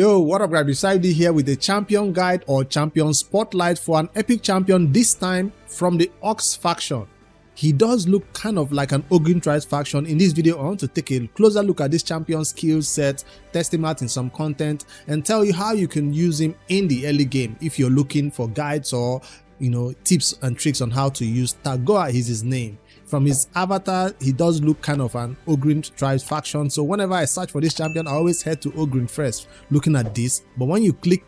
Yo, what up guys, beside you here with a champion guide or champion spotlight for an epic champion, this time from the Orc faction. He does look kind of like an Ogre Tribe faction. In this video, I want to take a closer look at this champion skill set, test him out in some content, and tell you how you can use him in the early game if you're looking for guides or tips and tricks on how to use Tagoar is his name. From his avatar, he does look kind of an Ogre Tribe faction. So whenever I search for this champion, I always head to Ogre first, looking at this. But when you click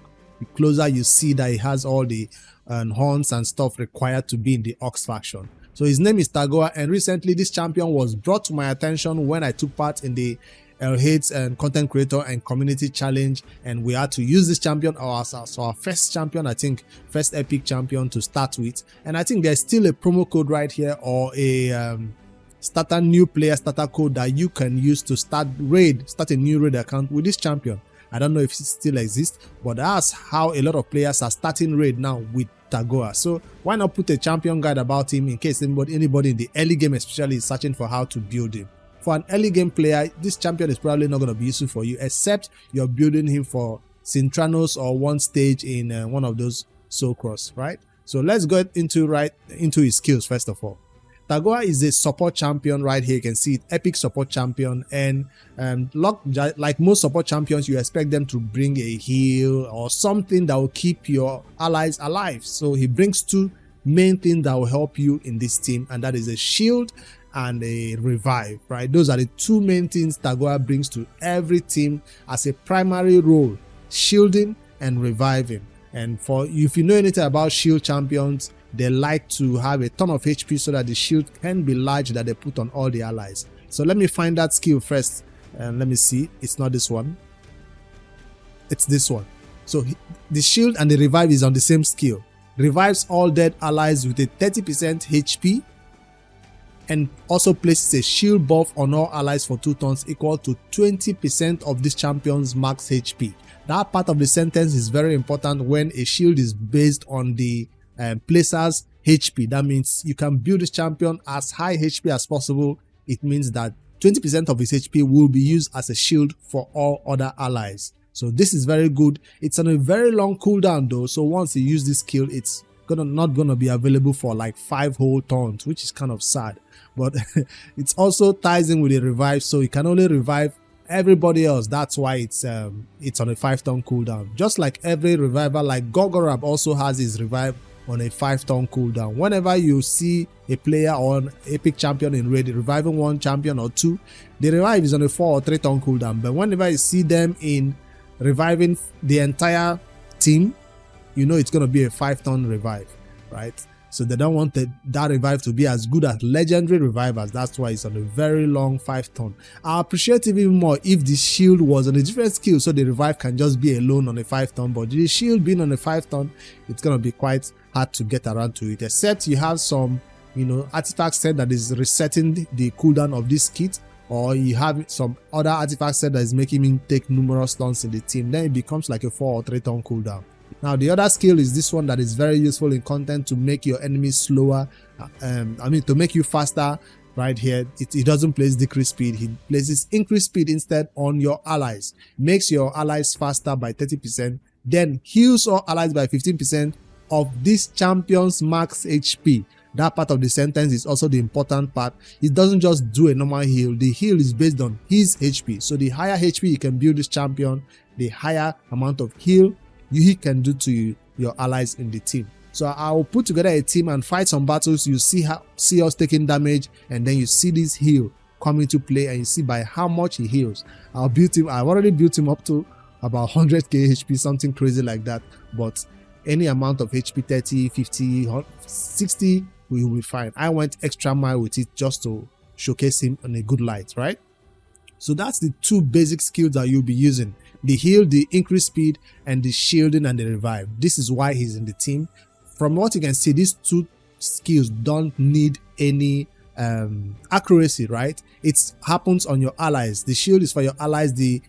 closer, you see that he has all the horns and stuff required to be in the Orc faction. So his name is Tagoar, and recently this champion was brought to my attention when I took part in the Hades and content creator and community challenge, and we had to use this champion as our first champion, I think first epic champion to start with. And I think there's still a promo code right here, or a new player starter code that you can use to start a new raid account with this champion. I don't know if it still exists, but that's how a lot of players are starting raid now with Tagoar. So why not put a champion guide about him in case anybody in the early game especially is searching for how to build him. For an early game player, this champion is probably not going to be useful for you, except you're building him for Synthranos or one stage in one of those Soul Cross, right? So let's go into his skills first of all. Tagoar is a support champion right here. You can see it, epic support champion, and like most support champions, you expect them to bring a heal or something that will keep your allies alive. So he brings two main things that will help you in this team, and that is a shield and a revive, right? Those are the two main things Tagoar brings to every team as a primary role: shielding and reviving. And for if you know anything about shield champions, they like to have a ton of HP so that the shield can be large that they put on all the allies. So let me find that skill first, and let me see. It's not this one, it's this one. So the shield and the revive is on the same skill. Revives all dead allies with a 30% HP, and also places a shield buff on all allies for 2 turns equal to 20% of this champion's max HP. That part of the sentence is very important when a shield is based on the placer's HP. That means you can build this champion as high HP as possible. It means that 20% of his HP will be used as a shield for all other allies. So this is very good. It's on a very long cooldown though, so once you use this skill, it's not gonna be available for like 5 whole turns, which is kind of sad. But it also ties in with a revive, so you can only revive everybody else. That's why it's on a 5-turn cooldown. Just like every reviver, like Gogorab also has his revive on a 5-turn cooldown. Whenever you see a player or an epic champion in raid reviving one champion or two, the revive is on a 4 or 3-turn cooldown. But whenever you see them in reviving the entire team, you know it's going to be a 5-turn revive, right? So they don't want that revive to be as good as legendary revivers. That's why it's on a very long 5-turn. I appreciate it even more if the shield was on a different skill, so the revive can just be alone on a 5-turn. But the shield being on a 5-turn, it's going to be quite hard to get around to it, except you have some artifact set that is resetting the cooldown of this kit, or you have some other artifact set that is making him take numerous turns in the team. Then it becomes like a 4 or 3-turn cooldown. Now the other skill is this one that is very useful in content to make your enemies slower, to make you faster. Right here, it doesn't place decreased speed, he places increased speed instead on your allies. Makes your allies faster by 30%, then heals all allies by 15% of this champion's max HP. That part of the sentence is also the important part. It doesn't just do a normal heal. The heal is based on his HP. So the higher HP you can build this champion, the higher amount of heal he can do to your allies in the team. So I will put together a team and fight some battles. You see us taking damage, and then you see this heal come into play, and you see by how much he heals. I've already built him up to about 100k HP, something crazy like that. But any amount of HP, 30, 50, 60, we will be fine. I went extra mile with it just to showcase him in a good light, right? So that's the 2 basic skills that you'll be using: the heal, the increased speed, and the shielding and the revive. This is why he's in the team. From what you can see, these 2 skills don't need any accuracy, right? It happens on your allies. The shield is for your allies, the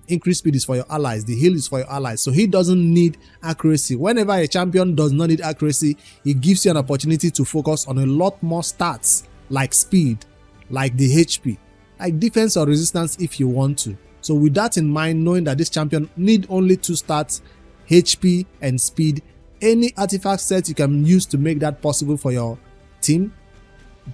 increased speed is for your allies, the heal is for your allies. So he doesn't need accuracy. Whenever a champion does not need accuracy, it gives you an opportunity to focus on a lot more stats like speed, like the HP, like defense or resistance if you want to. So with that in mind, knowing that this champion need only 2 stats, HP and speed, any artifact set you can use to make that possible for your team,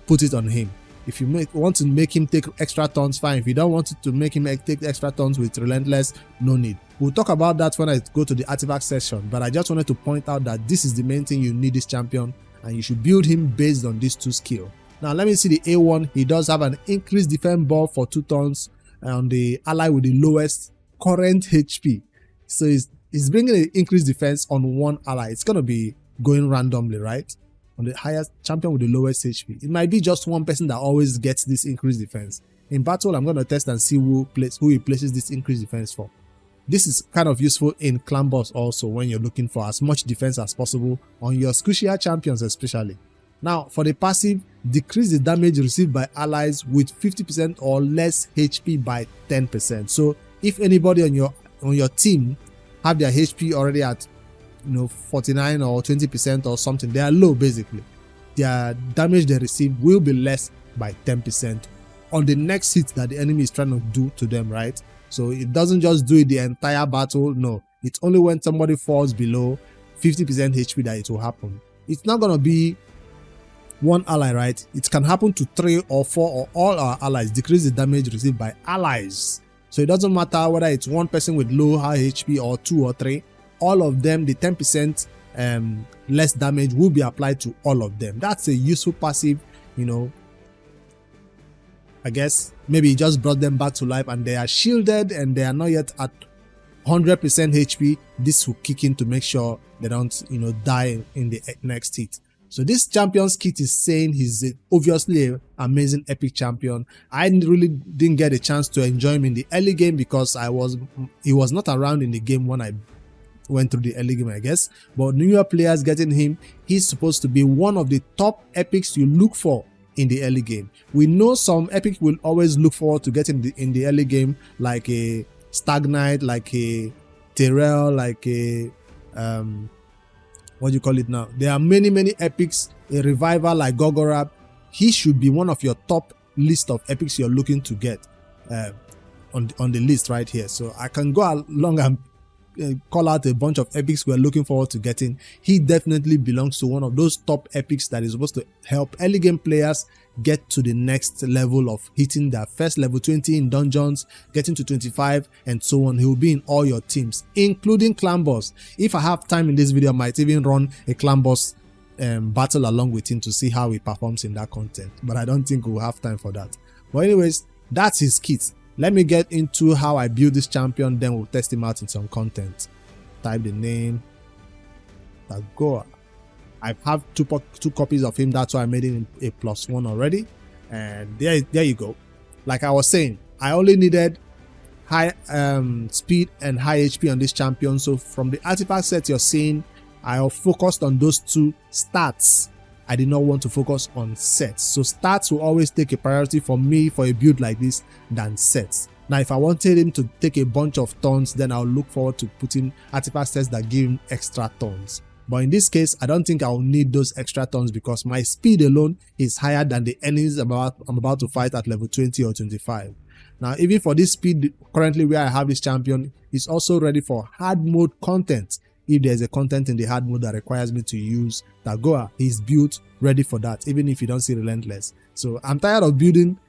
put it on him. If you want to make him take extra turns, fine. If you don't want to make him take extra turns with Relentless, no need. We'll talk about that when I go to the artifact section, but I just wanted to point out that this is the main thing you need this champion, and you should build him based on these 2 skills. Now let me see the A1. He does have an increased defense buff for 2 turns on the ally with the lowest current HP. So he's bringing an increased defense on 1 ally. It's going to be going randomly, right? On the highest champion with the lowest HP. It might be just one person that always gets this increased defense. In battle, I'm going to test and see who he places this increased defense for. This is kind of useful in clan boss also when you're looking for as much defense as possible on your squishier champions especially. Now for the passive, decrease the damage received by allies with 50% or less HP by 10%. So if anybody on your team have their HP already at 49 or 20% or something, they are low basically, their damage they receive will be less by 10% on the next hit that the enemy is trying to do to them, right? So it doesn't just do it the entire battle, no, it's only when somebody falls below 50% HP that it will happen. It's not going to be one ally, right? It can happen to 3 or 4 or all our allies. Decrease the damage received by allies. So it doesn't matter whether it's one person with low high HP or 2 or 3, all of them, the 10% less damage will be applied to all of them. That's a useful passive, I guess maybe it just brought them back to life and they are shielded and they are not yet at 100% HP. This will kick in to make sure they don't, die in the next hit. So this champion's kit is saying he's obviously an amazing epic champion. I really didn't get a chance to enjoy him in the early game because he was not around in the game when I went through the early game, I guess. But newer players getting him, he's supposed to be one of the top epics you look for in the early game. We know some epics will always look forward to getting in the early game, like a Stagnite, like a Terrell, like a what do you call it now? There are many epics. A reviver like Tagoar, he should be one of your top list of epics you're looking to get on the list right here. So I can go along and call out a bunch of epics we're looking forward to getting. He definitely belongs to one of those top epics that is supposed to help early game players get to the next level of hitting their first level 20 in dungeons, getting to 25 and so on. He will be in all your teams, including clan boss. If I have time in this video, I might even run a clan boss battle along with him to see how he performs in that content, but I don't think we'll have time for that. But anyways, that's his kit. Let me get into how I build this champion, then we'll test him out in some content. Type the name, Tagoar. I have two copies of him, that's why I made it a +1 already. And there you go. Like I was saying, I only needed high speed and high HP on this champion. So from the artifact set you're seeing, I focused on those 2 stats. I did not want to focus on sets. So stats will always take a priority for me for a build like this than sets. Now if I wanted him to take a bunch of turns, then I'll look forward to putting artifact sets that give him extra turns. But in this case, I don't think I'll need those extra turns because my speed alone is higher than the enemies I'm about to fight at level 20 or 25. Now even for this speed currently where I have this champion, it's also ready for hard mode content. If there's a content in the hard mode that requires me to use Tagoar, he's built ready for that, even if you don't see Relentless. So I'm tired of building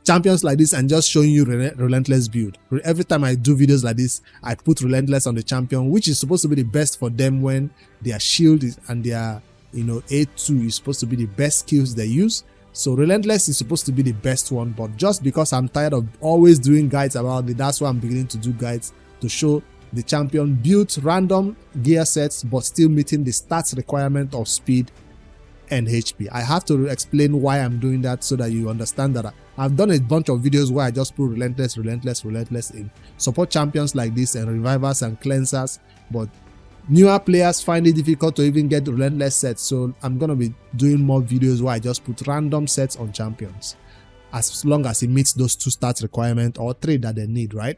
champions like this and just showing you Relentless build. Every time I do videos like this, I put Relentless on the champion, which is supposed to be the best for them when their shield and their A2 is supposed to be the best skills they use. So Relentless is supposed to be the best one, but just because I'm tired of always doing guides about it, that's why I'm beginning to do guides to show the champion built random gear sets but still meeting the stats requirement of speed and HP. I have to explain why I'm doing that so that you understand that I've done a bunch of videos where I just put Relentless in support champions like this and revivers and cleansers, but newer players find it difficult to even get Relentless sets. So I'm gonna be doing more videos where I just put random sets on champions as long as it meets those 2 stats requirement or 3 that they need, right?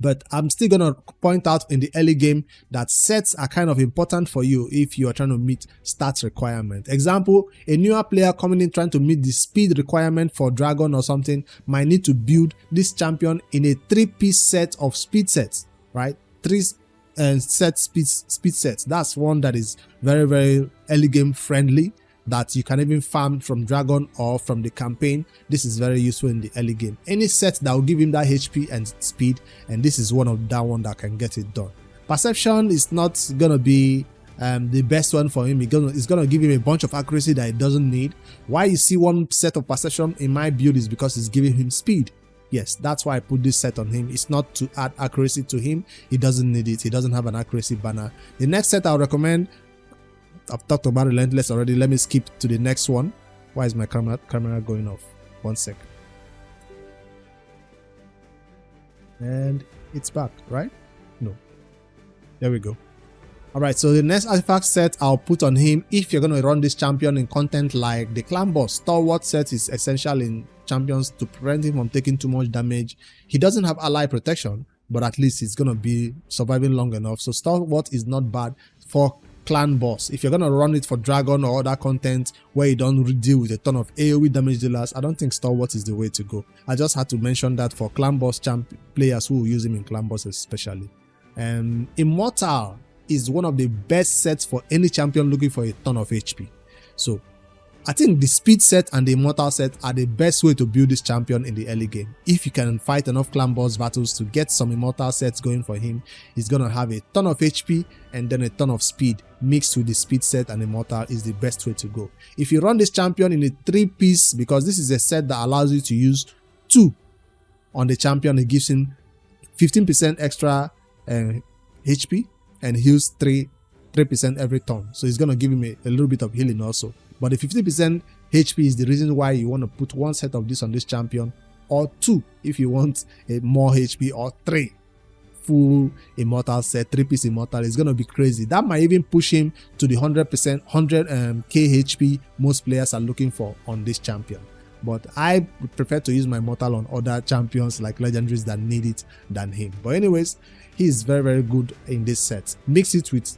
But I'm still going to point out in the early game that sets are kind of important for you if you are trying to meet stats requirement. Example, a newer player coming in trying to meet the speed requirement for Dragon or something might need to build this champion in a 3-piece set of speed sets, right? 3 speed sets. That's one that is very, very early game friendly, that you can even farm from Dragon or from the campaign. This is very useful in the early game. Any set that will give him that HP and speed, and this is one of that one that can get it done. Perception is not gonna be the best one for him. It's gonna give him a bunch of accuracy that he doesn't need. Why you see one set of perception in my build is because it's giving him speed. Yes, that's why I put this set on him. It's not to add accuracy to him. He doesn't need it. He doesn't have an accuracy banner. The next set I'll recommend, I've talked about Relentless already. Let me skip to the next one. Why is my camera going off? 1 sec. And it's back, right? No. There we go. Alright, so the next artifact set I'll put on him, if you're going to run this champion in content like the Clan Boss, Stalwart set is essential in champions to prevent him from taking too much damage. He doesn't have ally protection, but at least he's going to be surviving long enough. So Stalwart is not bad for Clan Boss. If you're going to run it for Dragon or other content where you don't deal with a ton of AOE damage dealers, I don't think Stalwart is the way to go. I just had to mention that for Clan Boss players who will use him in Clan Boss especially. Immortal is one of the best sets for any champion looking for a ton of HP. So I think the speed set and the immortal set are the best way to build this champion in the early game. If you can fight enough Clan Boss battles to get some immortal sets going for him, he's gonna have a ton of HP and then a ton of speed mixed with the speed set, and immortal is the best way to go. If you run this champion in a 3-piece, because this is a set that allows you to use 2 on the champion, it gives him 15% extra HP and heals 3% every turn. So it's gonna give him a little bit of healing also. But the 50% HP is the reason why you want to put 1 set of this on this champion, or 2 if you want a more HP, or 3 full immortal set. 3-piece immortal is gonna be crazy. That might even push him to the 100% 100k HP most players are looking for on this champion. But I would prefer to use my immortal on other champions like legendaries that need it than him. But anyways, he is very, very good in this set. Mix it with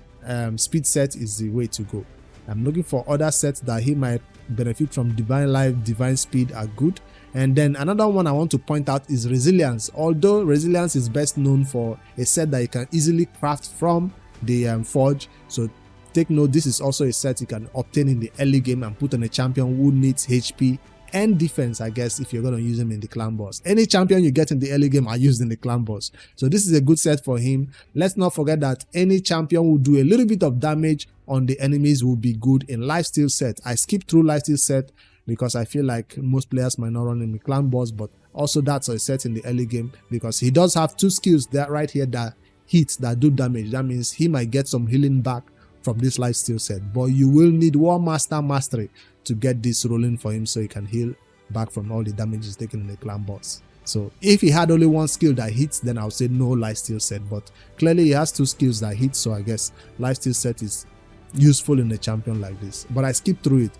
speed set is the way to go. I'm looking for other sets that he might benefit from. Divine Life, Divine Speed are good. And then another one I want to point out is Resilience. Although Resilience is best known for a set that you can easily craft from the Forge. So take note, this is also a set you can obtain in the early game and put on a champion who needs HP and defense, I guess, if you're going to use him in the Clan Boss. Any champion you get in the early game are used in the Clan Boss. So this is a good set for him. Let's not forget that any champion will do a little bit of damage on the enemies will be good in Lifesteal set. I skipped through Lifesteal set because I feel like most players might not run in the Clan Boss, but also that's a set in the early game because he does have 2 skills that right here that hit, that do damage. That means he might get some healing back from this Lifesteal set, but you will need War Master Mastery to get this rolling for him so he can heal back from all the damages taken in the Clan Boss. So if he had only 1 skill that hits, then I would say no Lifesteal set, but clearly he has 2 skills that hit, so I guess Lifesteal set is useful in a champion like this. But I skipped through it.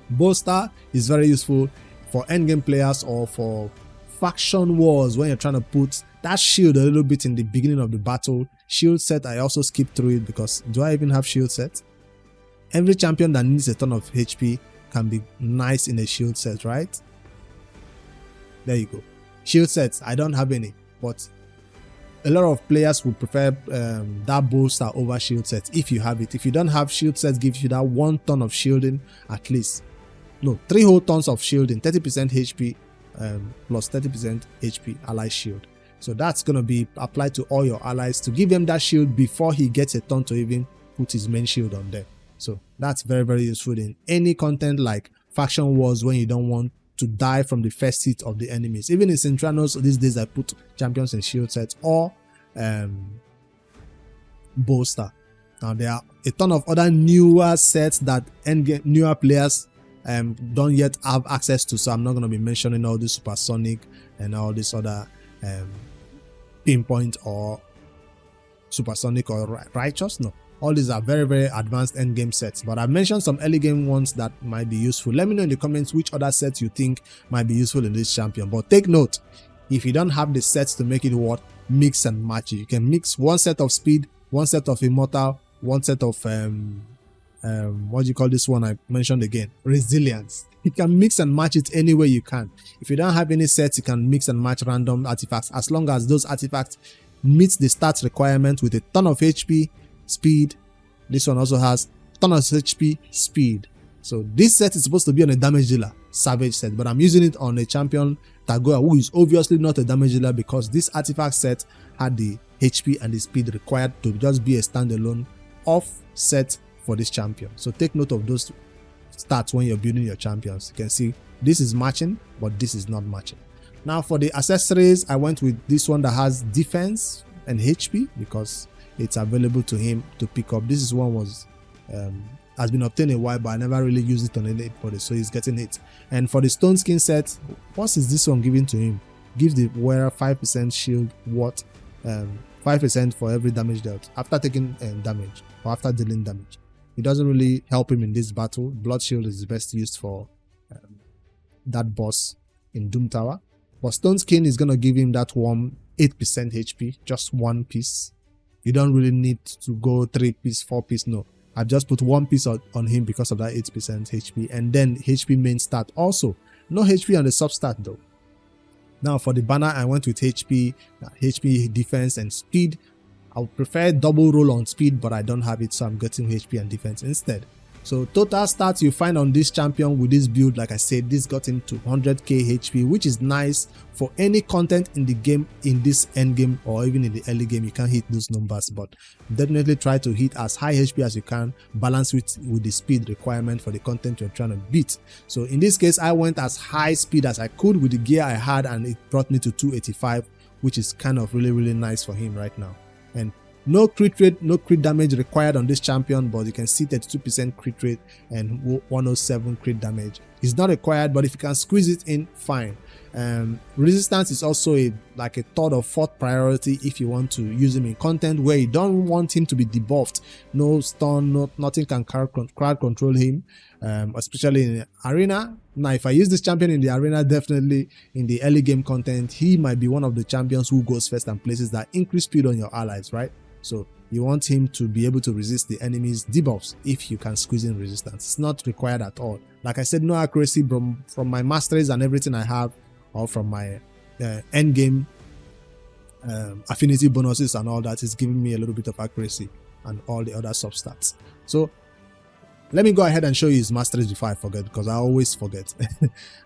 Bolster is very useful for endgame players or for faction wars when you're trying to put that shield a little bit in the beginning of the battle. Shield set, I also skipped through it because do I even have shield set? Every champion that needs a ton of HP can be nice in a shield set, right? There you go. Shield sets, I don't have any, but a lot of players would prefer that bolster over shield sets if you have it. If you don't have shield sets, gives you that 1 ton of shielding at least. No, 3 whole tons of shielding, 30% HP plus 30% HP ally shield. So that's going to be applied to all your allies to give them that shield before he gets a turn to even put his main shield on them. So that's very, very useful in any content like faction wars when you don't want to die from the first hit of the enemies. Even in Centranos these days I put champions in shield sets or bolster. Now there are a ton of other newer sets that newer players don't yet have access to, so I'm not going to be mentioning all this supersonic and all this other pinpoint or supersonic or righteous. No, all these are very, very advanced end game sets, but I've mentioned some early game ones that might be useful. Let me know in the comments which other sets you think might be useful in this champion. But take note, if you don't have the sets to make it work, mix and match it. You can mix one set of speed, one set of immortal, one set of what do you call this one I mentioned again? Resilience. You can mix and match it any way you can. If you don't have any sets, you can mix and match random artifacts as long as those artifacts meet the stats requirement with a ton of HP, speed. This one also has ton of HP, speed. So this set is supposed to be on a damage dealer, savage set, but I'm using it on a champion Tagoar, who is obviously not a damage dealer because this artifact set had the HP and the speed required to just be a standalone off set for this champion. So take note of those stats when you're building your champions. You can see this is matching, but this is not matching. Now for the accessories, I went with this one that has defense and HP because it's available to him to pick up. This is one was has been obtained a while, but I never really used it on any body, so he's getting it. And for the stone skin set, what is this one giving to him? Gives the wearer 5% shield worth 5% for every damage dealt after taking damage or after dealing damage. It doesn't really help him in this battle. Blood shield is best used for that boss in Doom Tower. But stone skin is gonna give him that warm 8% HP, just one piece. You don't really need to go 3 piece, 4 piece. No, I've just put 1 piece on him because of that 8% HP, and then HP main stat also. No HP on the sub stat though. Now for the banner, I went with HP, defense and speed. I would prefer double roll on speed, but I don't have it, so I'm getting HP and defense instead. So total stats you find on this champion with this build, like I said, this got him to 100k HP, which is nice for any content in the game, in this end game or even in the early game. You can't hit those numbers, but definitely try to hit as high HP as you can, balance with the speed requirement for the content you're trying to beat. So in this case, I went as high speed as I could with the gear I had, and it brought me to 285, which is kind of really nice for him right now. And no crit rate, no crit damage required on this champion, but you can see 32% crit rate and 107 crit damage. It's not required, but if you can squeeze it in, fine. Resistance is also like a third or fourth priority if you want to use him in content where you don't want him to be debuffed. No stun, nothing can crowd control him, especially in arena. Now, if I use this champion in the arena, definitely in the early game content, he might be one of the champions who goes first and places that increase speed on your allies, right? So you want him to be able to resist the enemy's debuffs if you can squeeze in resistance. It's not required at all. Like I said, no accuracy from my masteries and everything I have, or from my end game affinity bonuses and all that is giving me a little bit of accuracy and all the other substats. So let me go ahead and show you his masteries before I forget, because I always forget.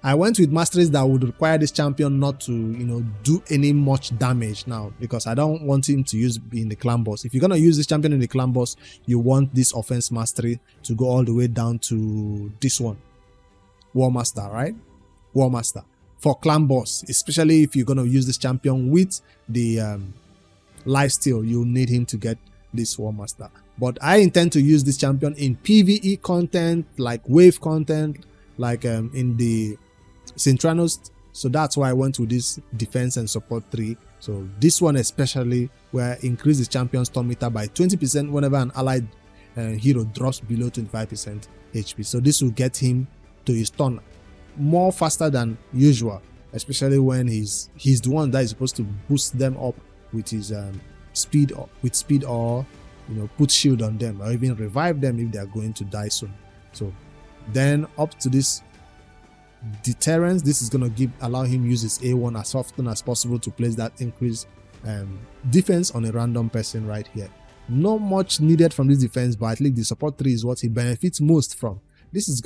I went with masteries that would require this champion not to, do any much damage now, because I don't want him to use in the clan boss. If you're gonna use this champion in the clan boss, you want this offense mastery to go all the way down to this one, War Master, right? War Master for clan boss, especially if you're gonna use this champion with the lifesteal, you need him to get this War Master. But I intend to use this champion in PvE content, like wave content, like in the Synchronos. So that's why I went with this defense and support 3. So this one especially, where increase the champion's stun meter by 20% whenever an allied hero drops below 25% HP. So this will get him to his stun more faster than usual, especially when he's the one that is supposed to boost them up with his speed, or put shield on them, or even revive them if they are going to die soon. So then up to this deterrence, this is going to allow him use his A1 as often as possible to place that increased defense on a random person right here. Not much needed from this defense, but at least the support 3 is what he benefits most from. This is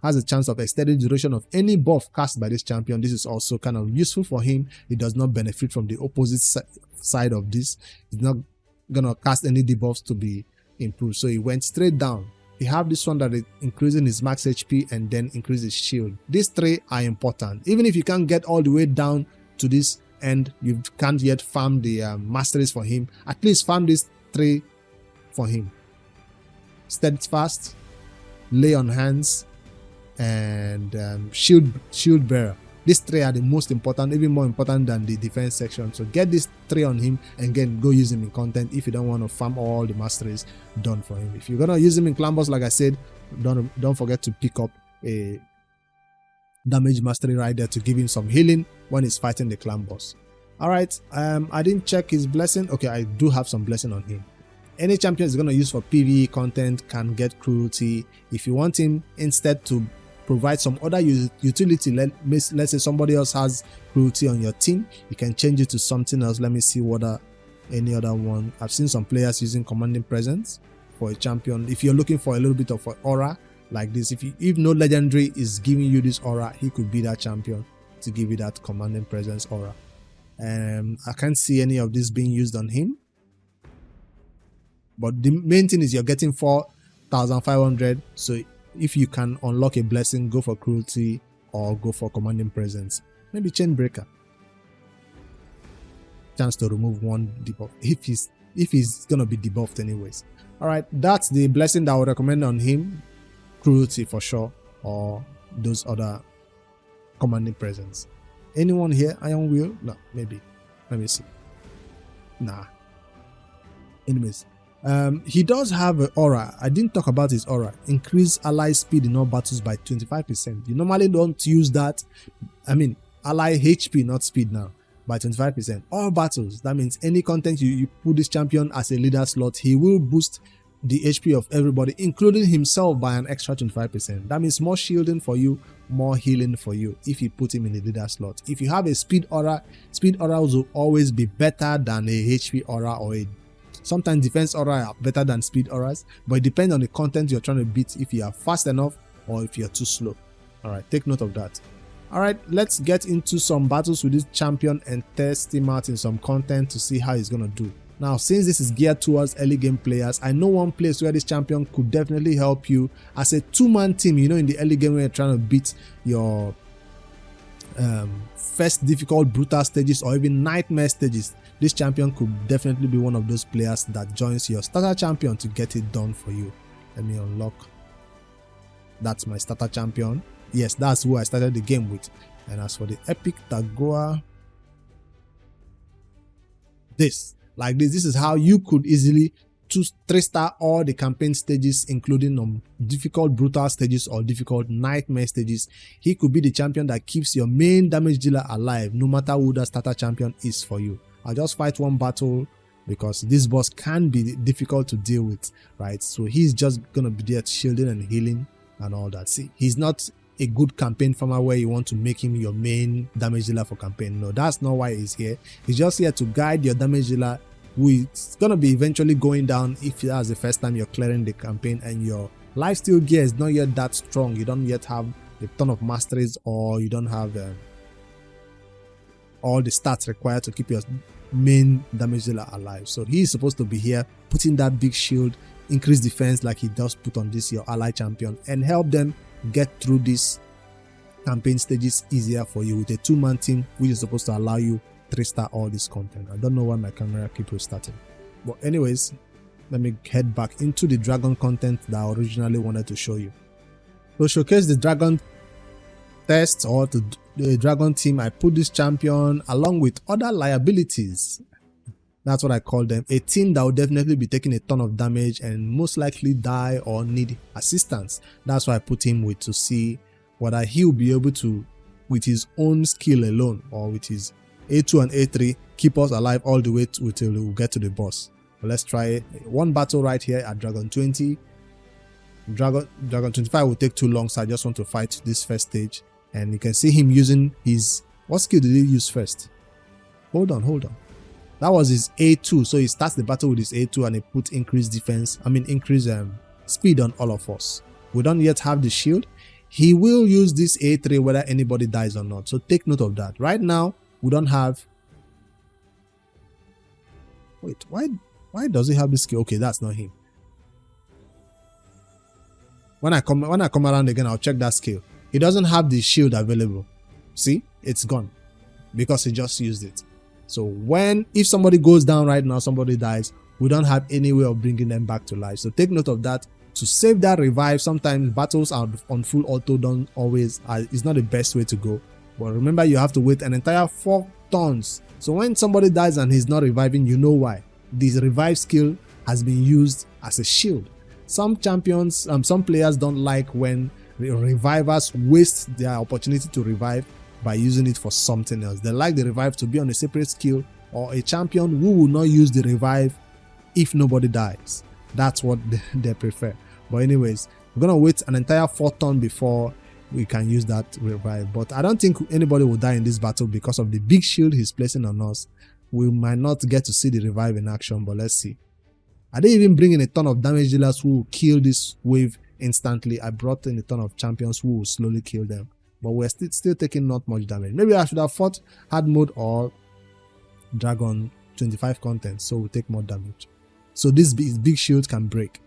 has a chance of extended duration of any buff cast by this champion. This is also kind of useful for him. It does not benefit from the opposite side of this. It's not gonna cast any debuffs to be improved, so he went straight down. You have this one that is increasing his max HP and then increase his shield. These 3 are important. Even if you can't get all the way down to this end, you can't yet farm the masteries for him, at least farm these 3 for him. Steadfast, lay on hands, and shield bearer. These 3 are the most important, even more important than the defense section. So get these 3 on him and again go use him in content if you don't want to farm all the masteries done for him. If you're gonna use him in clan boss, like I said, don't forget to pick up a damage mastery right there to give him some healing when he's fighting the clan boss. Alright, I didn't check his blessing. Okay, I do have some blessing on him. Any champion is going to use for PvE content can get cruelty. If you want him instead to provide some other utility, let's say somebody else has cruelty on your team, you can change it to something else. Let me see what any other one. I've seen some players using commanding presence for a champion. If you're looking for a little bit of an aura like this, if no legendary is giving you this aura, he could be that champion to give you that commanding presence aura. I can't see any of this being used on him. But the main thing is you're getting 4,500. So if you can unlock a blessing, go for cruelty or go for commanding presence. Maybe chain breaker. Chance to remove one debuff if he's gonna be debuffed anyways. Alright, that's the blessing that I would recommend on him. Cruelty for sure, or those other commanding presence. Anyone here? Iron Wheel? No, maybe. Let me see. Nah. Anyways. He does have an aura. I didn't talk about his aura. Increase ally speed in all battles by 25%. You normally don't use that. I mean, ally HP, not speed now, by 25%. All battles. That means any content you put this champion as a leader slot, he will boost the HP of everybody, including himself, by an extra 25%. That means more shielding for you, more healing for you if you put him in the leader slot. If you have a speed aura will always be better than a HP aura or a sometimes defense aura are better than speed auras, but it depends on the content you're trying to beat, if you are fast enough or if you're too slow. Alright, take note of that. Alright, let's get into some battles with this champion and test him out in some content to see how he's gonna do. Now, since this is geared towards early game players, I know one place where this champion could definitely help you as a two-man team, you know, in the early game when you're trying to beat your first difficult brutal stages or even nightmare stages. This champion could definitely be one of those players that joins your starter champion to get it done for you. Let me unlock. That's my starter champion. Yes, that's who I started the game with. And as for the Epic Tagoar, this is how you could easily 3-star all the campaign stages, including difficult brutal stages or difficult nightmare stages. He could be the champion that keeps your main damage dealer alive, no matter who the starter champion is for you. I'll just fight one battle because this boss can be difficult to deal with, right? So he's just gonna be there shielding and healing and all that. See, he's not a good campaign farmer where you want to make him your main damage dealer for campaign. No, that's not why he's here. He's just here to guide your damage dealer, who is gonna be eventually going down if that's the first time you're clearing the campaign and your lifesteal gear is not yet that strong. You don't yet have a ton of masteries, or you don't have all the stats required to keep your main damage dealer alive. So he's supposed to be here putting that big shield, increase defense like he does put on this your ally champion, and help them get through these campaign stages easier for you with a two-man team, which is supposed to allow you 3-star all this content. I don't know why my camera keeps restarting, but anyways, let me head back into the dragon content that I originally wanted to show you. To showcase the dragon test or to the dragon team, I put this champion along with other liabilities. That's what I call them. A team that will definitely be taking a ton of damage and most likely die or need assistance. That's why I put him with, to see whether he'll be able to, with his own skill alone or with his A2 and A3, keep us alive all the way till we get to the boss. But let's try one battle right here at Dragon 20. Dragon 25 will take too long, so I just want to fight this first stage. And you can see him using his, what skill did he use first? Hold on. That was his A2, so he starts the battle with his A2 and he puts increased defense, increased speed on all of us. We don't yet have the shield. He will use this A3 whether anybody dies or not, so take note of that. Right now, we don't have... Wait, why does he have this skill? Okay, that's not him. When I come around again, I'll check that skill. He doesn't have the shield available. See, it's gone because he just used it. So if somebody goes down right now, somebody dies, we don't have any way of bringing them back to life. So take note of that. To save that revive, sometimes battles are on full auto, don't always, it's not the best way to go. But remember, you have to wait an entire 4 turns. So when somebody dies and he's not reviving, you know why. This revive skill has been used as a shield. Some champions, some players don't like when revivers waste their opportunity to revive by using it for something else. They like the revive to be on a separate skill, or a champion who will not use the revive if nobody dies. That's what they prefer. But anyways, we're gonna wait an entire 4 turn before we can use that revive. But I don't think anybody will die in this battle because of the big shield he's placing on us. We might not get to see the revive in action, but let's see. I didn't even bring in a ton of damage dealers who will kill this wave instantly. I brought in a ton of champions who will slowly kill them, but we're still taking not much damage. Maybe I should have fought hard mode or dragon 25 content, so we'll take more damage. So this big shield can break.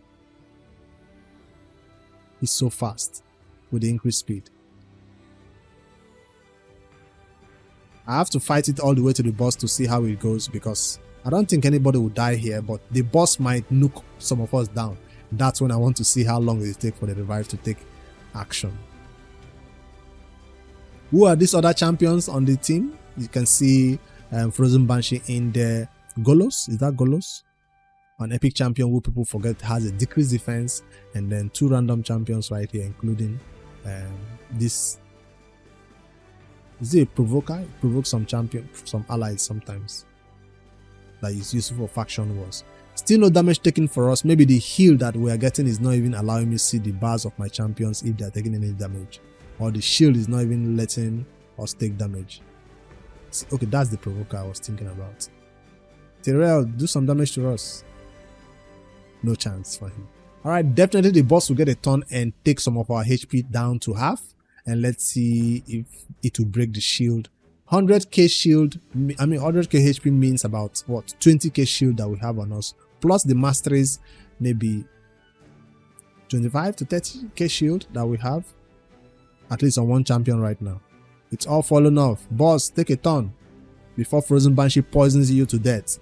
He's so fast with the increased speed. I have to fight it all the way to the boss to see how it goes, because I don't think anybody will die here, but the boss might nuke some of us down. That's when I want to see how long it will take for the revive to take action. Who are these other champions on the team? You can see Frozen Banshee in there. Golos, is that Golos? An epic champion who people forget has a decreased defense, and then 2 random champions right here, including this. Is it a provoker? It provokes some allies sometimes. That is useful for faction wars. Still no damage taken for us. Maybe the heal that we are getting is not even allowing me to see the bars of my champions if they are taking any damage, or the shield is not even letting us take damage. See, okay, that's the provoker I was thinking about. Terrell, do some damage to us. No chance for him. Alright, definitely the boss will get a turn and take some of our HP down to half. And let's see if it will break the shield. 100k shield, 100k HP means about what, 20k shield that we have on us, plus the masteries, maybe 25 to 30k shield that we have, at least on one champion right now. It's all fallen off. Boss, take a turn before Frozen Banshee poisons you to death.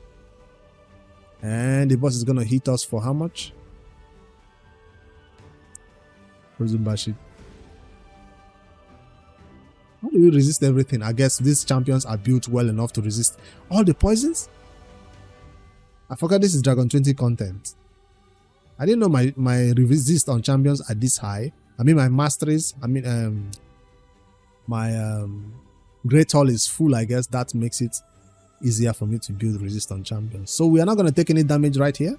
And the boss is gonna hit us for how much? Frozen Banshee. How do we resist everything? I guess these champions are built well enough to resist all the poisons. I forgot this is Dragon 20 content. I didn't know my resist on champions are this high. I mean, my masteries, my Great Hall is full. I guess that makes it easier for me to build resist on champions. So we are not going to take any damage right here.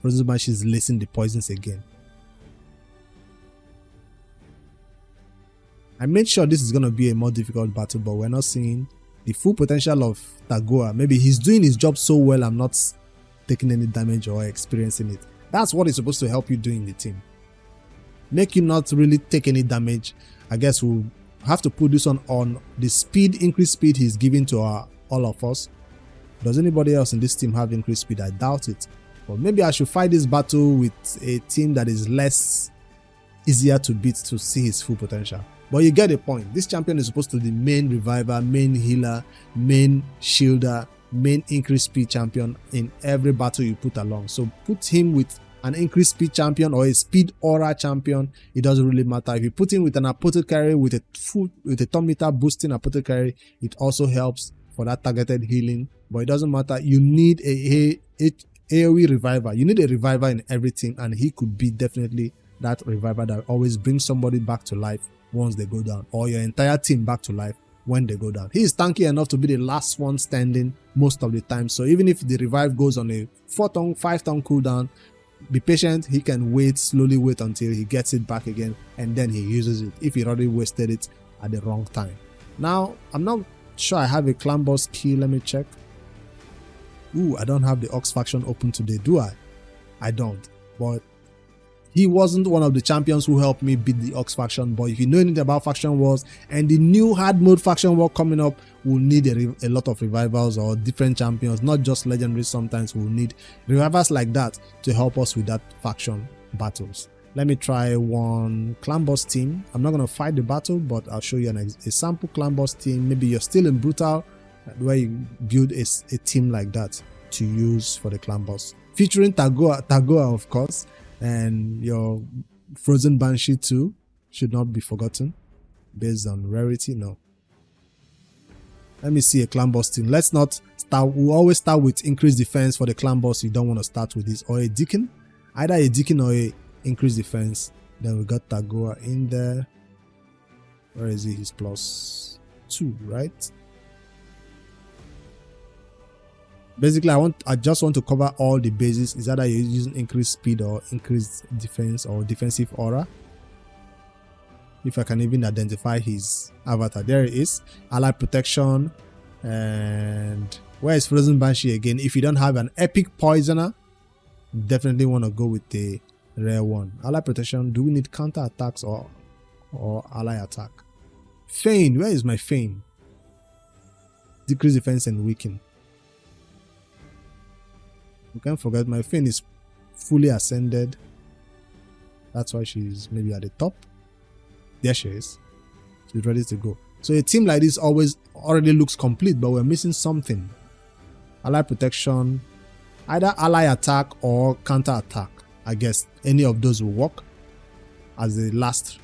Frozen Banshee is lacing the poisons again. I made sure this is going to be a more difficult battle, but we're not seeing the full potential of Tagoar. Maybe he's doing his job so well, I'm not taking any damage or experiencing it. That's what is supposed to help you do in the team. Make you not really take any damage. I guess we'll have to put this on the speed, increased speed he's giving to all of us. Does anybody else in this team have increased speed? I doubt it. But maybe I should fight this battle with a team that is less easier to beat to see his full potential. But you get the point. This champion is supposed to be the main reviver, main healer, main shielder, main increased speed champion in every battle you put along. So put him with an increased speed champion or a speed aura champion. It doesn't really matter. If you put him with an apothecary with a turn meter boosting apothecary, it also helps for that targeted healing. But it doesn't matter. You need a AOE reviver. You need a reviver in everything, and he could be definitely that reviver that always brings somebody back to life once they go down, or your entire team back to life when they go down. He is tanky enough to be the last one standing most of the time. So even if the revive goes on a 4-turn, 5-turn cooldown, be patient. He can slowly wait until he gets it back again, and then he uses it if he already wasted it at the wrong time. Now, I'm not sure I have a clan boss key. Let me check. Ooh, I don't have the Ox faction open today, do I? I don't. But he wasn't one of the champions who helped me beat the Ox faction. But if you know anything about faction wars and the new hard mode faction war coming up, we'll need a lot of revivals or different champions, not just legendaries. Sometimes we'll need revivals like that to help us with that faction battles. Let me try one clan boss team. I'm not going to fight the battle, but I'll show you a sample clan boss team. Maybe you're still in Brutal, where you build a team like that to use for the clan boss. Featuring Tagoar, of course. And your Frozen Banshee too should not be forgotten based on rarity. No. Let me see a clan boss team. Let's not start. We'll always start with increased defense for the clan boss. You don't want to start with this, or a deacon, either a deacon or a increased defense. Then we got Tagoar in there. Where is he? He's +2 2, right? Basically, I just want to cover all the bases. Is either you're using increased speed or increased defense or defensive aura. If I can even identify his avatar, there it is. Ally protection. And where is Frozen Banshee again? If you don't have an epic poisoner, definitely want to go with the rare one. Ally protection. Do we need counter attacks or ally attack? Feign. Where is my Feign? Decrease defense and weaken. You can't forget my Feign is fully ascended. That's why she's maybe at the top. There she is. She's ready to go. So a team like this already looks complete, but we're missing something. Ally protection, either ally attack or counter attack. I guess any of those will work as the last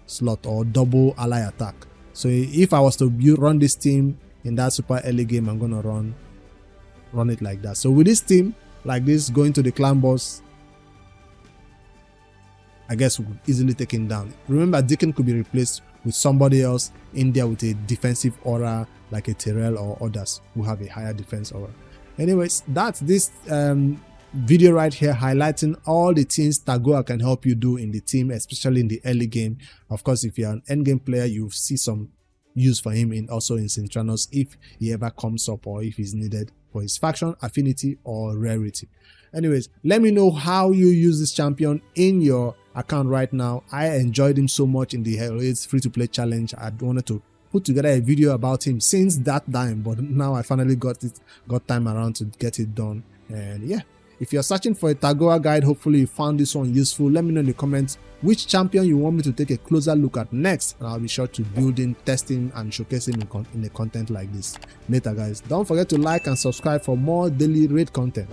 slot, or double ally attack. So if I was to run this team in that super early game, I'm gonna run it like that. So with this team like this, going to the clan boss, I guess we could easily take him down. Remember, Deacon could be replaced with somebody else in there with a defensive aura like a Terrell or others who have a higher defense aura. Anyways, that's this video right here highlighting all the things Tagoar can help you do in the team, especially in the early game. Of course, if you're an end game player, you see some use for him also in Synchronos if he ever comes up or if he's needed for his faction, affinity, or rarity. Anyways, let me know how you use this champion in your account right now. I enjoyed him so much in the AOE free-to-play challenge. I wanted to put together a video about him since that time, but now I finally got time around to get it done. And yeah, if you're searching for a Tagoar guide, hopefully you found this one useful. Let me know in the comments which champion you want me to take a closer look at next, and I'll be sure to build in, test him, and showcase him in a content like this. Later guys, don't forget to like and subscribe for more daily raid content.